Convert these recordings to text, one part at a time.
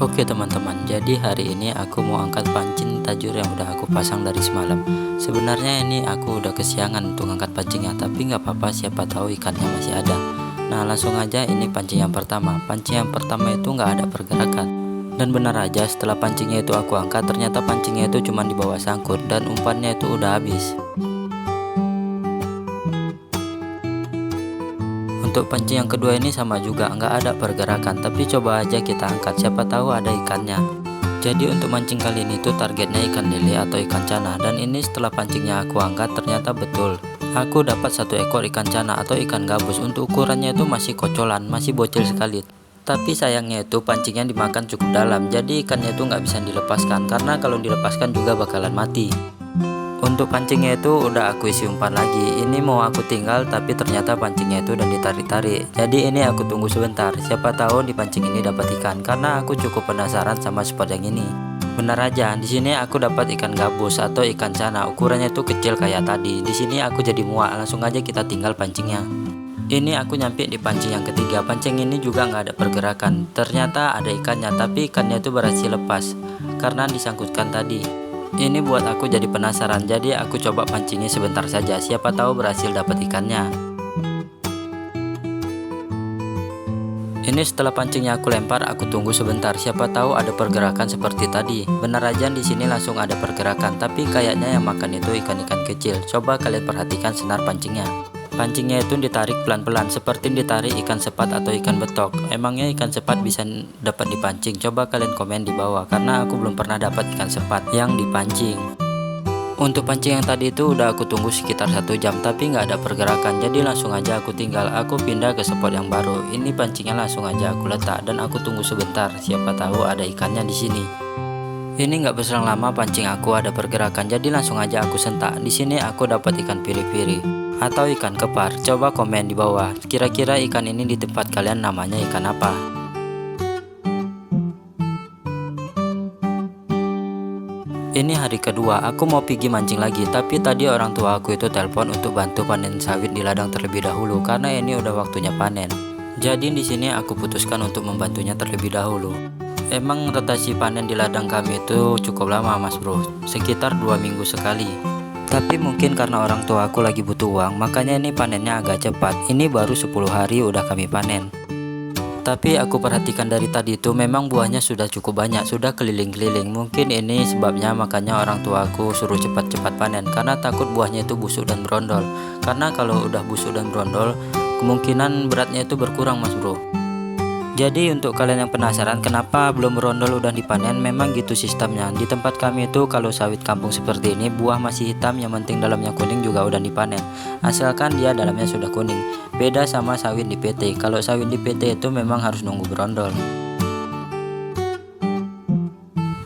Oke teman-teman, jadi hari ini aku mau angkat pancing tajur yang udah aku pasang dari semalam. Sebenarnya ini aku udah kesiangan untuk angkat pancingnya, tapi nggak apa-apa, siapa tahu ikannya masih ada. Nah langsung aja, ini pancing yang pertama. Pancing yang pertama itu nggak ada pergerakan. Dan benar aja, setelah pancingnya itu aku angkat, ternyata pancingnya itu cuma di bawah sangkut dan umpannya itu udah habis. Untuk pancing yang kedua ini sama juga, nggak ada pergerakan, tapi coba aja kita angkat, siapa tahu ada ikannya. Jadi untuk mancing kali ini tuh targetnya ikan lele atau ikan cana, dan ini setelah pancingnya aku angkat ternyata betul. Aku dapat satu ekor ikan cana atau ikan gabus. Untuk ukurannya itu masih kocolan, masih bocil sekali. Tapi sayangnya itu pancingnya dimakan cukup dalam, jadi ikannya itu nggak bisa dilepaskan, karena kalau dilepaskan juga bakalan mati. Untuk pancingnya itu udah aku isi umpan lagi. Ini mau aku tinggal, tapi ternyata pancingnya itu udah ditarik-tarik. Jadi ini aku tunggu sebentar. Siapa tahu di pancing ini dapat ikan, karena aku cukup penasaran sama spot yang ini. Benar aja, di sini aku dapat ikan gabus atau ikan cana. Ukurannya itu kecil kayak tadi. Di sini aku jadi muak. Langsung aja kita tinggal pancingnya. Ini aku nyampe di pancing yang ketiga. Pancing ini juga nggak ada pergerakan. Ternyata ada ikannya, tapi ikannya itu berhasil lepas karena disangkutkan tadi. Ini buat aku jadi penasaran, jadi aku coba pancingnya sebentar saja, siapa tahu berhasil dapat ikannya. Ini setelah pancingnya aku lempar, aku tunggu sebentar, siapa tahu ada pergerakan seperti tadi. Benar aja di sini langsung ada pergerakan, tapi kayaknya yang makan itu ikan-ikan kecil. Coba kalian perhatikan senar pancingnya. Pancingnya itu ditarik pelan-pelan, seperti ditarik ikan sepat atau ikan betok. Emangnya ikan sepat bisa dapat dipancing? Coba kalian komen di bawah, karena aku belum pernah dapat ikan sepat yang dipancing. Untuk pancing yang tadi itu udah aku tunggu sekitar 1 jam, tapi nggak ada pergerakan. Jadi langsung aja aku tinggal, aku pindah ke spot yang baru. Ini pancingnya langsung aja aku letak dan aku tunggu sebentar, siapa tahu ada ikannya di sini. Ini nggak berselang lama pancing aku ada pergerakan, jadi langsung aja aku sentak. Di sini aku dapat ikan piri-piri atau ikan kepar. Coba komen di bawah, kira-kira ikan ini di tempat kalian namanya ikan apa? Ini hari kedua, aku mau pergi mancing lagi, tapi tadi orang tua aku itu telepon untuk bantu panen sawit di ladang terlebih dahulu karena ini udah waktunya panen. Jadi di sini aku putuskan untuk membantunya terlebih dahulu. Emang rotasi panen di ladang kami itu cukup lama mas bro, sekitar 2 minggu sekali. Tapi mungkin karena orang tua aku lagi butuh uang, makanya ini panennya agak cepat. Ini baru 10 hari udah kami panen. Tapi aku perhatikan dari tadi itu memang buahnya sudah cukup banyak, sudah keliling-keliling. Mungkin ini sebabnya makanya orang tua aku suruh cepat-cepat panen, karena takut buahnya itu busuk dan berondol. Karena kalau udah busuk dan berondol, kemungkinan beratnya itu berkurang mas bro. Jadi untuk kalian yang penasaran kenapa belum berondol udah dipanen, memang gitu sistemnya. Di tempat kami itu kalau sawit kampung seperti ini, buah masih hitam, yang penting dalamnya kuning juga udah dipanen. Asalkan dia dalamnya sudah kuning. Beda sama sawit di PT. Kalau sawit di PT itu memang harus nunggu berondol.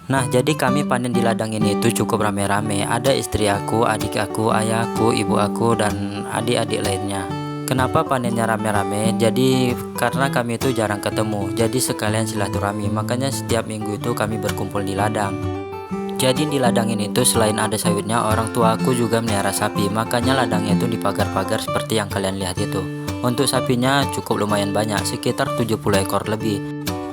Nah jadi kami panen di ladang ini itu cukup rame-rame. Ada istri aku, adik aku, ayahku, ibu aku, dan adik-adik lainnya. Kenapa panennya rame-rame? Jadi karena kami itu jarang ketemu, jadi sekalian silaturahmi. Makanya setiap minggu itu kami berkumpul di ladang. Jadi di ladang ini tuh selain ada sawitnya, orang tua aku juga melihara sapi. Makanya ladangnya itu dipagar-pagar seperti yang kalian lihat itu. Untuk sapinya cukup lumayan banyak, sekitar 70 ekor lebih.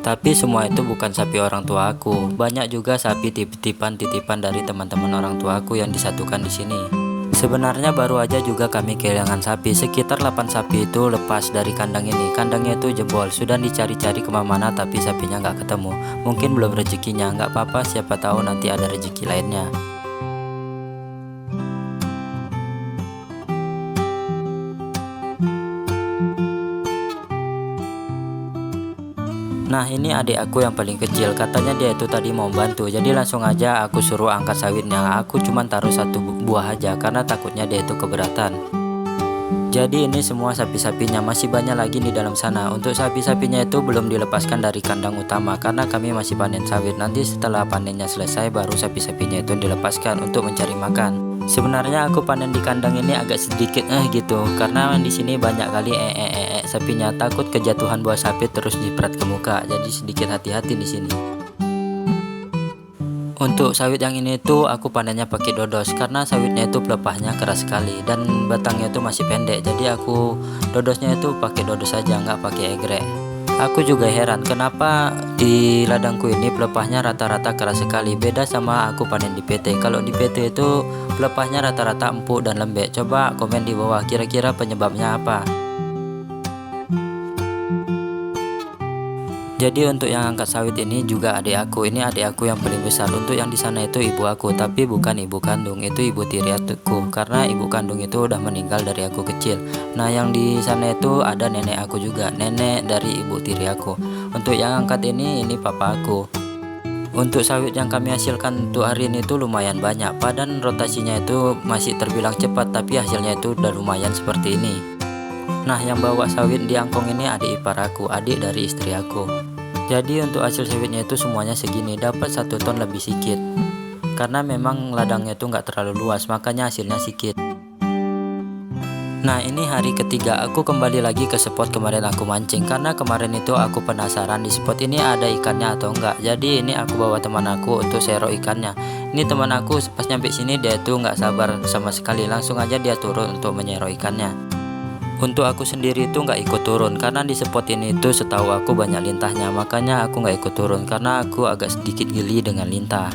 Tapi semua itu bukan sapi orang tua aku. Banyak juga sapi titipan dari teman-teman orang tua aku yang disatukan di sini. Sebenarnya baru aja juga kami kehilangan sapi, sekitar 8 sapi itu lepas dari kandang ini. Kandangnya itu jebol, sudah dicari-cari kemana-mana tapi sapinya nggak ketemu. Mungkin belum rezekinya, nggak apa-apa, siapa tahu nanti ada rezeki lainnya. Nah ini adik aku yang paling kecil, katanya dia itu tadi mau bantu, jadi langsung aja aku suruh angkat sawitnya. Aku cuma taruh 1 buah aja karena takutnya dia itu keberatan. Jadi ini semua sapi-sapinya, masih banyak lagi di dalam sana. Untuk sapi-sapinya itu belum dilepaskan dari kandang utama karena kami masih panen sawit. Nanti setelah panennya selesai baru sapi-sapinya itu dilepaskan untuk mencari makan. Sebenarnya aku panen di kandang ini agak sedikit gitu, karena di sini banyak kali sapinya, takut kejatuhan buah sapi terus jiprat ke muka. Jadi sedikit hati-hati di sini. Untuk sawit yang ini tuh aku panennya pakai dodos karena sawitnya itu pelepahnya keras sekali dan batangnya itu masih pendek. Jadi aku dodosnya itu pakai dodos saja, nggak pakai egrek. Aku juga heran kenapa di ladangku ini pelepahnya rata-rata keras sekali, beda sama aku panen di PT. Kalau di PT itu pelepahnya rata-rata empuk dan lembek. Coba komen di bawah kira-kira penyebabnya apa. Jadi untuk yang angkat sawit ini juga adik aku. Ini adik aku yang paling besar. Untuk yang di sana itu ibu aku, tapi bukan ibu kandung, itu ibu tiri aku. Karena ibu kandung itu udah meninggal dari aku kecil. Nah, yang di sana itu ada nenek aku juga, nenek dari ibu tiri aku. Untuk yang angkat ini papa aku. Untuk sawit yang kami hasilkan untuk hari ini itu lumayan banyak. Padan rotasinya itu masih terbilang cepat, tapi hasilnya itu udah lumayan seperti ini. Nah, yang bawa sawit di angkong ini adik ipar aku, adik dari istri aku. Jadi untuk hasil sawitnya itu semuanya segini, dapat 1 ton lebih sedikit. Karena memang ladangnya itu nggak terlalu luas, makanya hasilnya sedikit. Nah, ini hari ketiga aku kembali lagi ke spot kemarin aku mancing. Karena kemarin itu aku penasaran di spot ini ada ikannya atau enggak. Jadi ini aku bawa teman aku untuk serok ikannya. Ini teman aku pas nyampe sini dia itu nggak sabar sama sekali, langsung aja dia turun untuk menyerok ikannya. Untuk aku sendiri itu nggak ikut turun karena di spot ini itu setahu aku banyak lintahnya, makanya aku nggak ikut turun karena aku agak sedikit geli dengan lintah.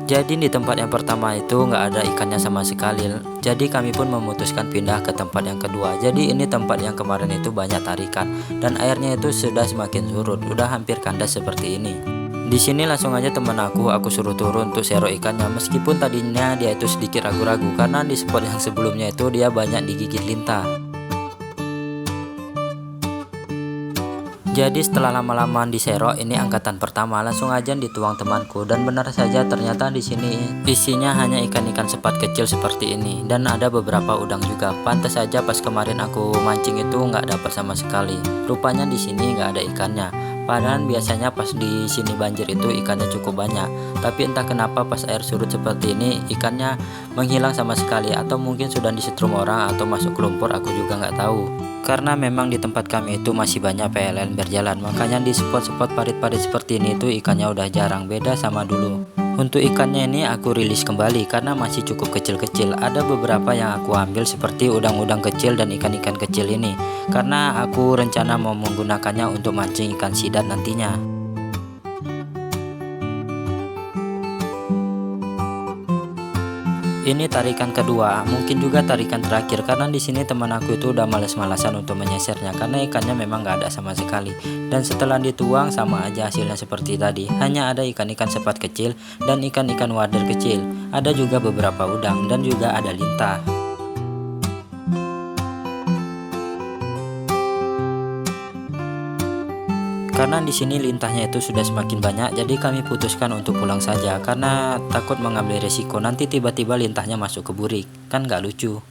Jadi di tempat yang pertama itu nggak ada ikannya sama sekali. Jadi kami pun memutuskan pindah ke tempat yang kedua. Jadi ini tempat yang kemarin itu banyak tarikan dan airnya itu sudah semakin surut, udah hampir kandas seperti ini. Di sini langsung aja teman aku suruh turun untuk serok ikannya, meskipun tadinya dia itu sedikit ragu-ragu karena di spot yang sebelumnya itu dia banyak digigit lintah. Jadi setelah lama-lama diserok, ini angkatan pertama langsung aja dituang temanku dan benar saja ternyata di sini isinya hanya ikan-ikan sepat kecil seperti ini dan ada beberapa udang juga. Pantas saja pas kemarin aku mancing itu nggak dapat sama sekali. Rupanya di sini nggak ada ikannya. Padahal biasanya pas di sini banjir itu ikannya cukup banyak, tapi entah kenapa pas air surut seperti ini ikannya menghilang sama sekali, atau mungkin sudah disetrum orang atau masuk ke lumpur, aku juga nggak tahu. Karena memang di tempat kami itu masih banyak PLN berjalan, makanya di spot-spot parit-parit seperti ini tuh ikannya udah jarang, beda sama dulu. Untuk ikannya ini aku rilis kembali karena masih cukup kecil-kecil. Ada beberapa yang aku ambil seperti udang-udang kecil dan ikan-ikan kecil ini, karena aku rencana mau menggunakannya untuk mancing ikan sidat nantinya. Ini tarikan kedua, mungkin juga tarikan terakhir karena di sini teman aku itu udah males-malasan untuk menyesernya karena ikannya memang gak ada sama sekali. Dan setelah dituang sama aja hasilnya seperti tadi, hanya ada ikan-ikan sepat kecil dan ikan-ikan wader kecil. Ada juga beberapa udang dan juga ada lintah. Karena di sini lintahnya itu sudah semakin banyak, jadi kami putuskan untuk pulang saja karena takut mengambil resiko nanti tiba-tiba lintahnya masuk ke burik, kan nggak lucu.